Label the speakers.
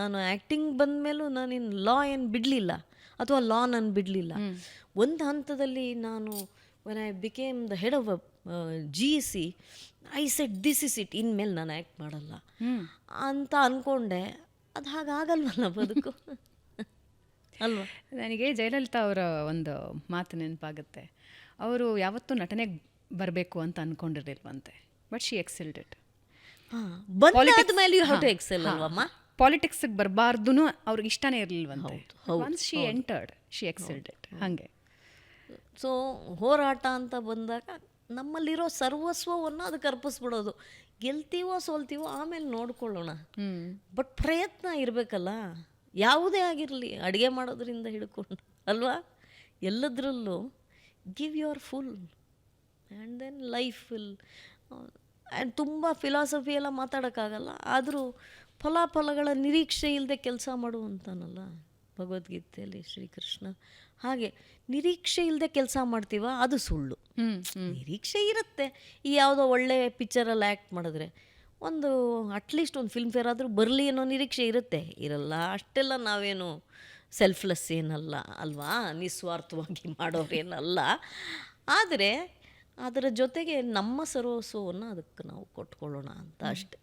Speaker 1: ನಾನು ಆ್ಯಕ್ಟಿಂಗ್ ಬಂದ ಮೇಲೂ ನಾನಿನ್ನು ಲಾ ಏನು ಬಿಡಲಿಲ್ಲ ಅಥವಾ ಲಾ ನಾನು ಬಿಡಲಿಲ್ಲ. ಒಂದು ಹಂತದಲ್ಲಿ ನಾನು when I became the head of GEC I said this is it, ಇನ್ಮೇಲೆ ನಾನು ಆ್ಯಕ್ಟ್ ಮಾಡಲ್ಲ ಅಂತ ಅಂದ್ಕೊಂಡೆ. ಅದು ಹಾಗಾಗಲ್ವಲ್ಲ ಬದುಕು ಅಲ್ವಾ.
Speaker 2: ನನಗೆ ಜಯಲಲಿತಾ ಅವರ ಒಂದು ಮಾತು ನೆನಪಾಗುತ್ತೆ. ಅವರು ಯಾವತ್ತೂ ನಟನೆಗೆ ಬರಬೇಕು ಅಂತ ಅಂದ್ಕೊಂಡಿರಲಿಲ್ವಂತೆ, ಬಟ್ ಶಿ ಎಕ್ಸೆಲ್ಡ್ ಇಟ್.
Speaker 1: ಬಂದಾದ ಮೇಲೆ ಯು ಹ್ಯಾವ್ ಟು ಎಕ್ಸೆಲ್ ಅಲ್ವಮ್ಮ.
Speaker 2: ಪಾಲಿಟಿಕ್ಸ್ಗೆ ಬರಬಾರ್ದು ಅವ್ರಿಗೆ ಇಷ್ಟನೇ ಇರಲಿಲ್ವಂತೆ. Once she entered she excelled it. ಹಾಗೆ
Speaker 1: ಸೊ ಹೋರಾಟ ಅಂತ ಬಂದಾಗ ನಮ್ಮಲ್ಲಿರೋ ಸರ್ವಸ್ವವನ್ನು ಅದಕ್ಕೆ ಅರ್ಪಿಸ್ಬಿಡೋದು. ಗೆಲ್ತೀವೋ ಸೋಲ್ತೀವೋ ಆಮೇಲೆ ನೋಡ್ಕೊಳ್ಳೋಣ, ಬಟ್ ಪ್ರಯತ್ನ ಇರಬೇಕಲ್ಲ. ಯಾವುದೇ ಆಗಿರಲಿ, ಅಡುಗೆ ಮಾಡೋದ್ರಿಂದ ಹಿಡ್ಕೊಂಡು ಅಲ್ವಾ, ಎಲ್ಲದರಲ್ಲೂ give your full and then life will. And ತುಂಬ ಫಿಲಾಸಫಿ ಎಲ್ಲ ಮಾತಾಡೋಕ್ಕಾಗಲ್ಲ, ಆದರೂ ಫಲಾಫಲಗಳ ನಿರೀಕ್ಷೆ ಇಲ್ಲದೆ ಕೆಲಸ ಮಾಡುವಂತಾನಲ್ಲ ಭಗವದ್ಗೀತೆಯಲ್ಲಿ ಶ್ರೀಕೃಷ್ಣ. ಹಾಗೆ ನಿರೀಕ್ಷೆ ಇಲ್ಲದೆ ಕೆಲಸ ಮಾಡ್ತೀವ, ಅದು ಸುಳ್ಳು. ನಿರೀಕ್ಷೆ ಇರುತ್ತೆ. ಈ ಯಾವುದೋ ಒಳ್ಳೆ ಪಿಕ್ಚರಲ್ಲಿ ಆ್ಯಕ್ಟ್ ಮಾಡಿದ್ರೆ ಒಂದು ಅಟ್ಲೀಸ್ಟ್ ಒಂದು ಫಿಲ್ಮ್ಫೇರ್ ಆದರೂ ಬರಲಿ ಅನ್ನೋ ನಿರೀಕ್ಷೆ ಇರುತ್ತೆ. ಇರಲ್ಲ, ಅಷ್ಟೆಲ್ಲ ನಾವೇನು ಸೆಲ್ಫ್ಲೆಸ್ ಏನಲ್ಲ ಅಲ್ವಾ, ನಿಸ್ವಾರ್ಥವಾಗಿ ಮಾಡೋರೇನಲ್ಲ. ಆದರೆ ಅದರ ಜೊತೆಗೆ ನಮ್ಮ ಸರ್ವಸ್ವವನ್ನು ಅದಕ್ಕೆ ನಾವು ಕೊಟ್ಕೊಳ್ಳೋಣ ಅಂತ ಅಷ್ಟೆ.